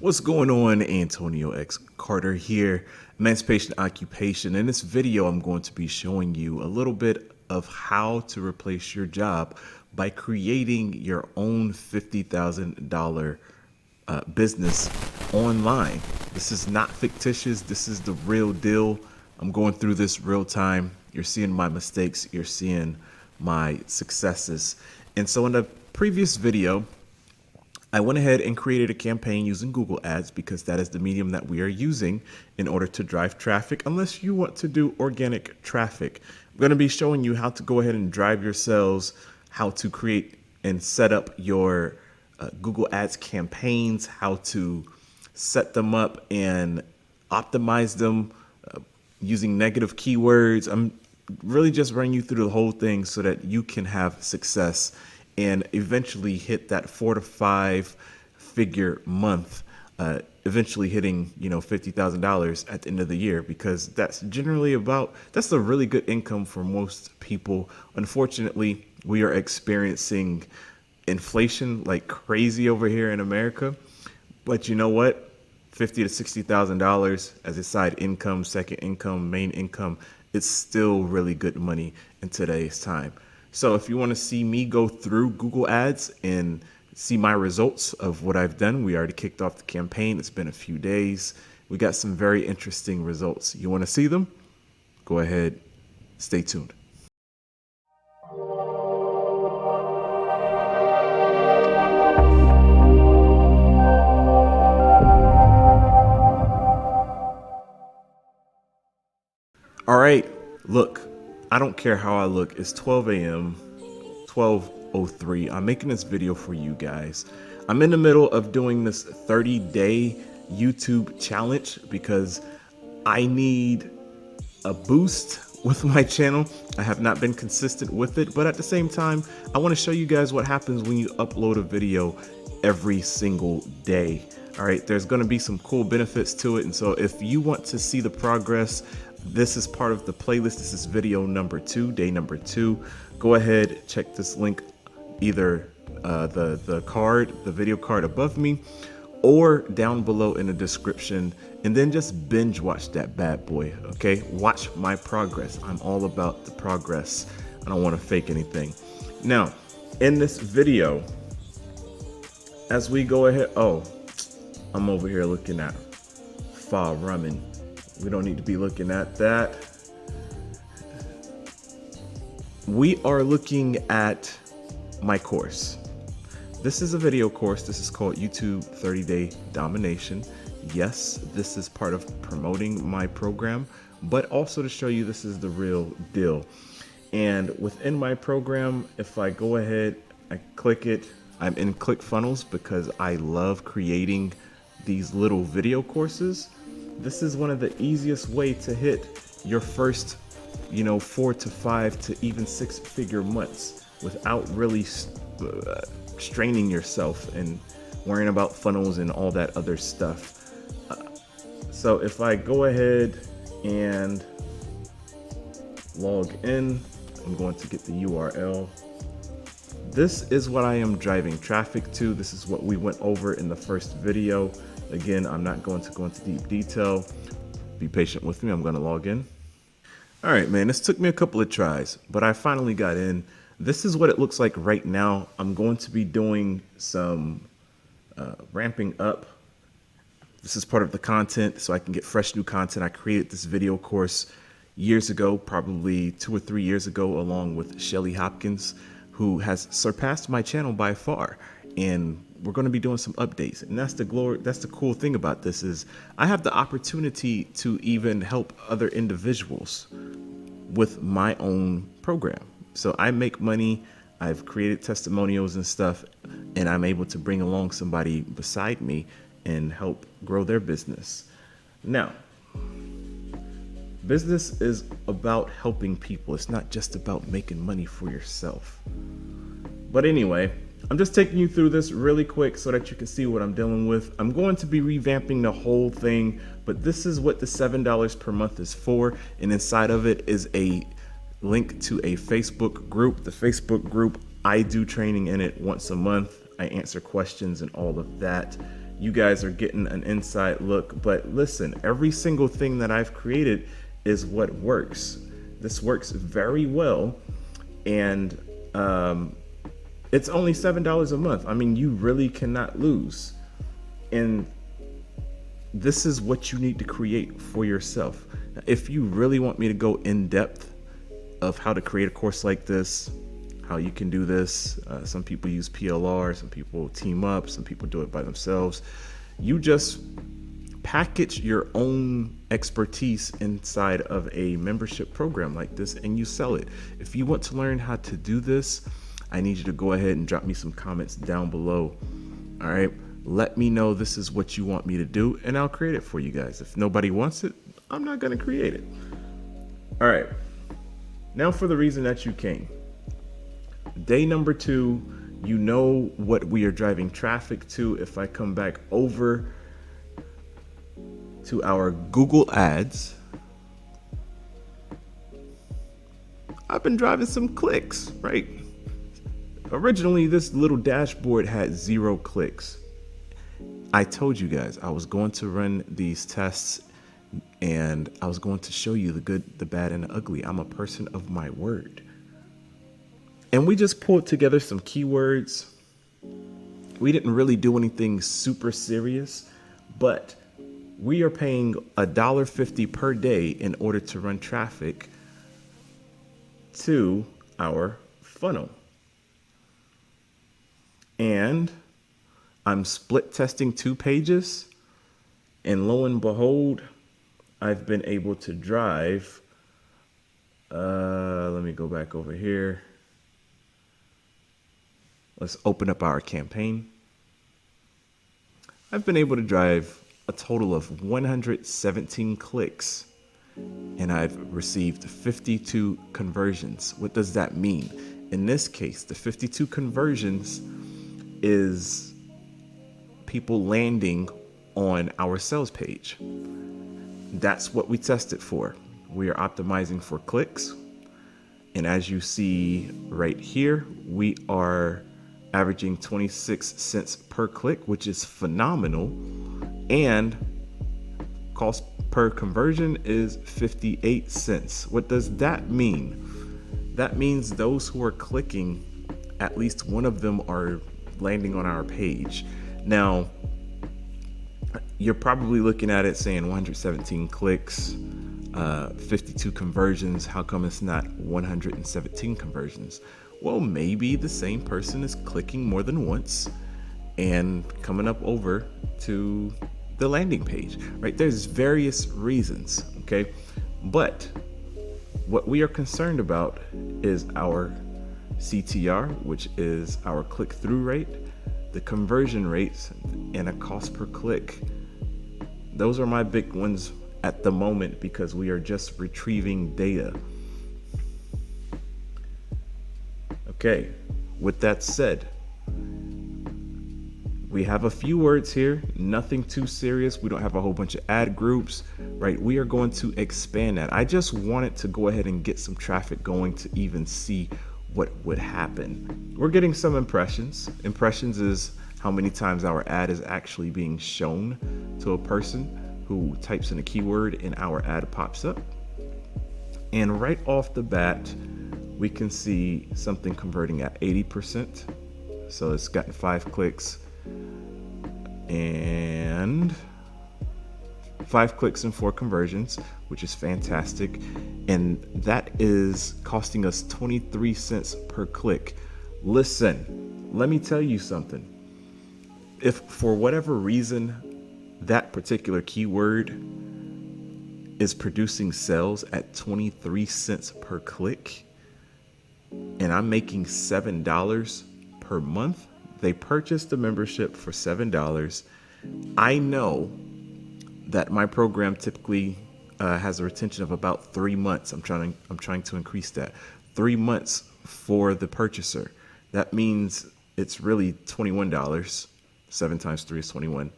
What's going on? Antonio X Carter here, Emancipation Occupation. In this video, I'm going to be showing you a little bit of how to replace your job by creating your own $50,000 business online. This is not fictitious. This is the real deal. I'm going through this real time. You're seeing my mistakes. You're seeing my successes. And so in the previous video, I went ahead and created a campaign using Google Ads because that is the medium that we are using in order to drive traffic, unless you want to do organic traffic. I'm going to be showing you how to go ahead and drive your sales, how to create and set up your Google Ads campaigns, how to set them up and optimize them using negative keywords. I'm really just running you through the whole thing so that you can have success and eventually hit that 4 to 5 figure month, eventually hitting, $50,000 at the end of the year, because that's generally that's a really good income for most people. Unfortunately, we are experiencing inflation like crazy over here in America. But you know what? $50,000 to $60,000 as a side income, second income, main income, it's still really good money in today's time. So if you want to see me go through Google Ads and see my results of what I've done, we already kicked off the campaign. It's been a few days. We got some very interesting results. You want to see them? Go ahead, stay tuned. All right, look, I don't care how I look. It's 12 a.m., 12:03. I'm making this video for you guys. I'm in the middle of doing this 30-day YouTube challenge because I need a boost with my channel. I have not been consistent with it, but at the same time, I want to show you guys what happens when you upload a video every single day. All right, there's going to be some cool benefits to it. And so if you want to see the progress, this is part of the playlist. This is video number 2, day number 2. Go ahead, check this link, either the video card above me or down below in the description, and then just binge watch that bad boy, okay? Watch my progress. I'm all about the progress. I don't want to fake anything. Now, in this video, as we go ahead, I'm over here looking at Fa Ramen. We don't need to be looking at that. We are looking at my course. This is a video course. This is called YouTube 30-Day Domination. Yes, this is part of promoting my program, but also to show you this is the real deal. And within my program, if I go ahead, I click it, I'm in Clickfunnels because I love creating these little video courses. This is one of the easiest way to hit your first, 4 to 5 to even 6 figure months without really straining yourself and worrying about funnels and all that other stuff. So if I go ahead and log in, I'm going to get the URL. This is what I am driving traffic to. This is what we went over in the first video. Again, I'm not going to go into deep detail. Be patient with me. I'm going to log in. All right, man, this took me a couple of tries, but I finally got in. This is what it looks like right now. I'm going to be doing some ramping up. This is part of the content so I can get fresh new content. I created this video course years ago, probably 2 or 3 years ago, along with Shelly Hopkins, who has surpassed my channel by far. And we're going to be doing some updates. And that's the cool thing about this is I have the opportunity to even help other individuals with my own program. So I make money, I've created testimonials and stuff, and I'm able to bring along somebody beside me and help grow their business. Now, business is about helping people. It's not just about making money for yourself. But anyway, I'm just taking you through this really quick so that you can see what I'm dealing with. I'm going to be revamping the whole thing, but this is what the $7 per month is for. And inside of it is a link to a Facebook group. The Facebook group, I do training in it once a month. I answer questions and all of that. you guys are getting an inside look. But listen, every single thing that I've created is what works. This works very well. And it's only $7 a month. I mean, you really cannot lose. And this is what you need to create for yourself. Now, if you really want me to go in depth of how to create a course like this, how you can do this, some people use PLR, some people team up, some people do it by themselves. You just package your own expertise inside of a membership program like this and you sell it. If you want to learn how to do this, I need you to go ahead and drop me some comments down below. All right. Let me know this is what you want me to do and I'll create it for you guys. If nobody wants it, I'm not going to create it. All right. Now for the reason that you came. Day number 2, you know what we are driving traffic to. If I come back over to our Google Ads, I've been driving some clicks, right? Originally, this little dashboard had 0 clicks. I told you guys I was going to run these tests and I was going to show you the good, the bad, and the ugly. I'm a person of my word. And we just pulled together some keywords. We didn't really do anything super serious, but we are paying $1.50 per day in order to run traffic to our funnel. And I'm split testing 2 pages, and lo and behold, I've been able to drive. Let me go back over here. Let's open up our campaign. I've been able to drive a total of 117 clicks, and I've received 52 conversions. What does that mean? In this case, the 52 conversions is people landing on our sales page. That's what we tested for. We are optimizing for clicks. And as you see right here, we are averaging 26 cents per click, which is phenomenal. And cost per conversion is 58 cents. What does that mean? That means those who are clicking, at least one of them are landing on our page. Now, you're probably looking at it saying 117 clicks, 52 conversions. How come it's not 117 conversions? Well, maybe the same person is clicking more than once and coming up over to the landing page, right? There's various reasons, okay? But what we are concerned about is our CTR, which is our click-through rate, the conversion rates, and a cost per click. Those are my big ones at the moment because we are just retrieving data. Okay, with that said, we have a few words here, nothing too serious. We don't have a whole bunch of ad groups, right? We are going to expand that. I just wanted to go ahead and get some traffic going to even see what would happen. We're getting some impressions. Impressions is how many times our ad is actually being shown to a person who types in a keyword and our ad pops up. And right off the bat, we can see something converting at 80%. So it's gotten 5 clicks and 5 clicks and 4 conversions, which is fantastic. And that is costing us 23 cents per click. Listen, let me tell you something. If for whatever reason that particular keyword is producing sales at 23 cents per click, and I'm making $7 per month, they purchased the membership for $7. I know that my program typically has a retention of about 3 months. I'm trying to increase that. 3 months for the purchaser. That means it's really $21. 7 times 3 is 21.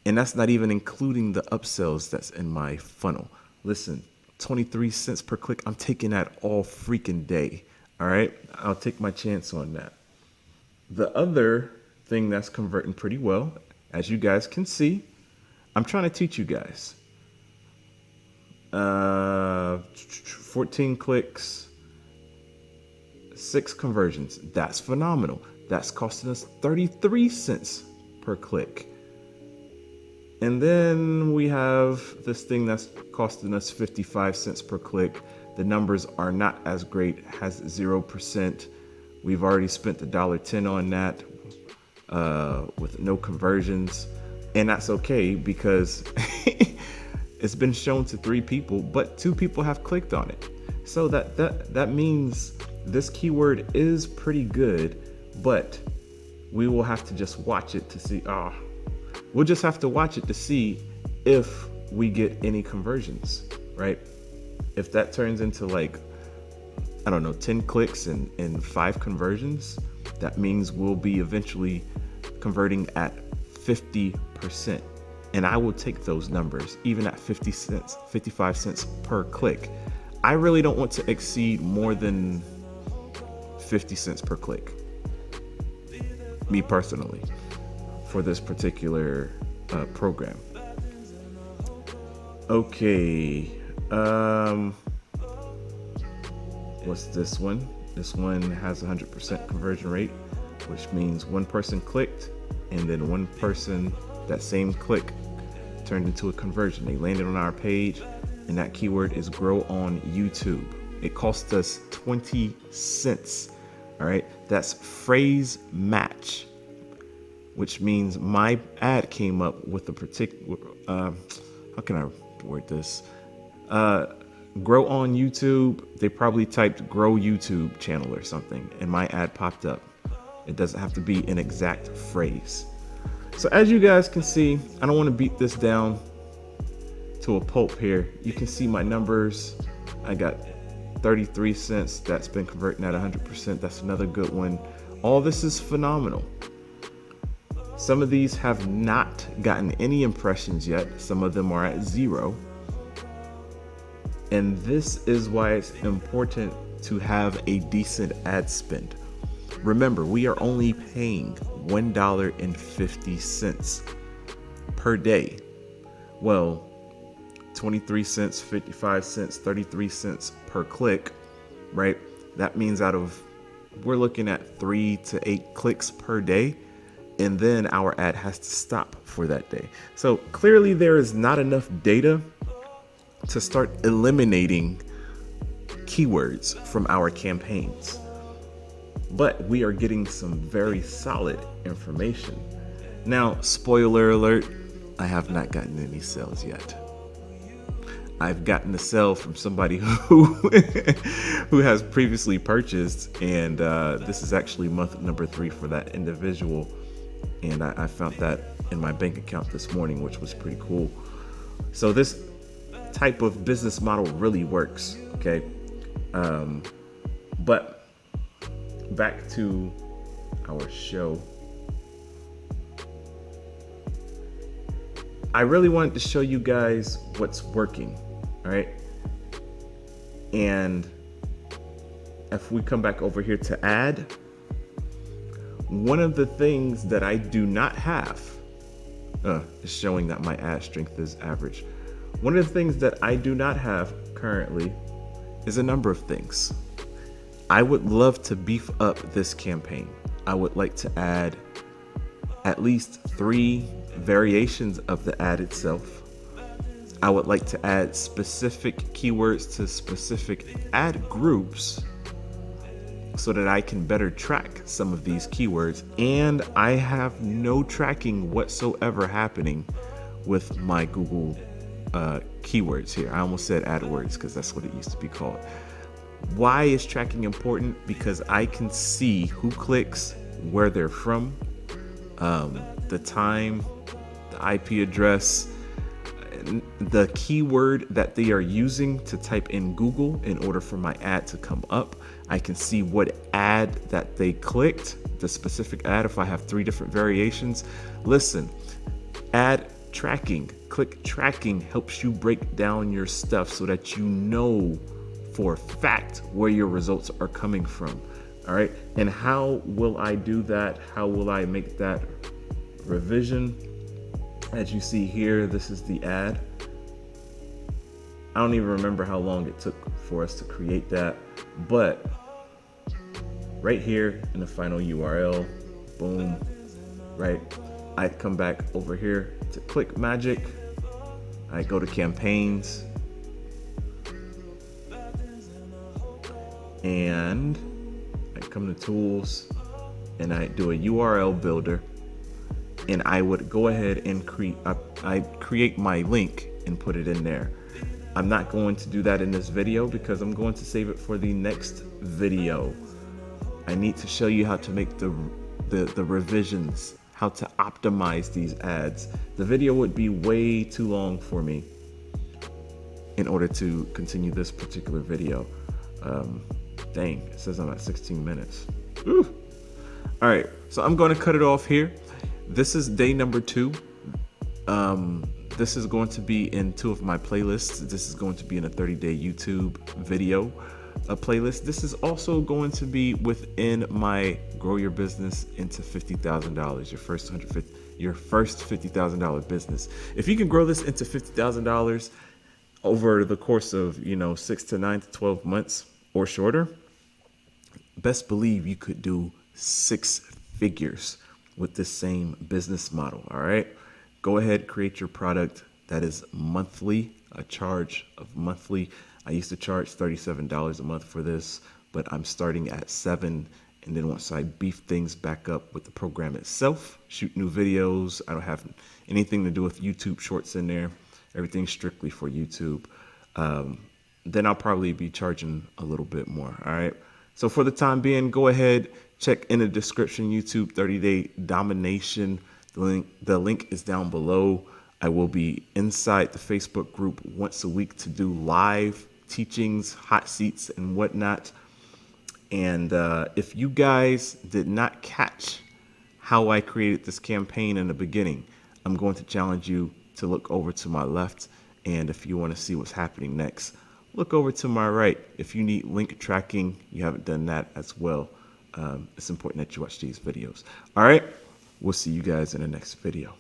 And that's not even including the upsells that's in my funnel. Listen, 23 cents per click. I'm taking that all freaking day. All right. I'll take my chance on that. The other thing that's converting pretty well As you guys can see, I'm trying to teach you guys. 14 clicks, 6 conversions. That's phenomenal. That's costing us 33 cents per click. And then we have this thing that's costing us 55 cents per click. The numbers are not as great, has 0%. We've already spent $1.10 on that with no conversions. And that's okay because it's been shown to 3 people, but 2 people have clicked on it. So that means this keyword is pretty good, but we will have to just watch it to see. We'll just have to watch it to see if we get any conversions, right? If that turns into like, I don't know, 10 clicks and 5 conversions, that means we'll be eventually converting at 50%. And I will take those numbers, even at 50 cents, 55 cents per click. I really don't want to exceed more than 50 cents per click, me personally, for this particular program. Okay, what's this one? This one has 100% conversion rate, which means one person clicked and then one person, that same click turned into a conversion. They landed on our page, and that keyword is grow on YouTube. It cost us 20 cents. All right, that's phrase match, which means my ad came up with a particular, how can I word this? Grow on YouTube. They probably typed grow YouTube channel or something, and my ad popped up. It doesn't have to be an exact phrase. So as you guys can see, I don't want to beat this down to a pulp here. You can see my numbers. I got 33 cents. That's been converting at 100%. That's another good one. All this is phenomenal. Some of these have not gotten any impressions yet. Some of them are at 0. And this is why it's important to have a decent ad spend. Remember, we are only paying $1.50 per day. Well, 23 cents, 55 cents, 33 cents per click, right? That means we're looking at 3 to 8 clicks per day, and then our ad has to stop for that day. So clearly there is not enough data to start eliminating keywords from our campaigns. But we are getting some very solid information. Now, spoiler alert, I have not gotten any sales yet. I've gotten a sale from somebody who has previously purchased, and this is actually month number 3 for that individual. And I found that in my bank account this morning, which was pretty cool. So this type of business model really works, okay? But back to our show. I really wanted to show you guys what's working, all right? And if we come back over here to ad, one of the things that I do not have is showing that my ad strength is average. One of the things that I do not have currently is a number of things. I would love to beef up this campaign. I would like to add at least 3 variations of the ad itself. I would like to add specific keywords to specific ad groups so that I can better track some of these keywords. And I have no tracking whatsoever happening with my Google keywords here. I almost said AdWords because that's what it used to be called. Why is tracking important? Because I can see who clicks, where they're from, the time, the IP address, the keyword that they are using to type in Google in order for my ad to come up. I can see what ad that they clicked, the specific ad, if I have 3 different variations. Listen, ad tracking, click tracking helps you break down your stuff so that you know for a fact where your results are coming from. All right. And how will I do that? How will I make that revision? As you see here, this is the ad. I don't even remember how long it took for us to create that, but right here in the final URL, boom, right? I come back over here to ClickMagick. I go to campaigns, and I come to tools, and I do a URL builder, and I would go ahead and create my link and put it in there. I'm not going to do that in this video because I'm going to save it for the next video. I need to show you how to make the revisions, how to optimize these ads. The video would be way too long for me in order to continue this particular video. Dang, it says I'm at 16 minutes. Ooh. All right, so I'm going to cut it off here. This is day number 2. This is going to be in 2 of my playlists. This is going to be in a 30-day YouTube video playlist. This is also going to be within my Grow Your Business into $50,000, your first $50,000 business. If you can grow this into $50,000 over the course of 6 to 9 to 12 months or shorter, best believe you could do 6 figures with this same business model. All right, go ahead, create your product that is monthly, a charge of monthly. I used to charge $37 a month for this, but I'm starting at $7. And then once I beef things back up with the program itself, shoot new videos, I don't have anything to do with YouTube shorts in there. Everything's strictly for YouTube. Then I'll probably be charging a little bit more. All right. So for the time being, go ahead, check in the description, YouTube 30-day domination. The link is down below. I will be inside the Facebook group once a week to do live teachings, hot seats, and whatnot. And if you guys did not catch how I created this campaign in the beginning, I'm going to challenge you to look over to my left. And if you want to see what's happening next, look over to my right. If you need link tracking, you haven't done that as well. It's important that you watch these videos. All right, we'll see you guys in the next video.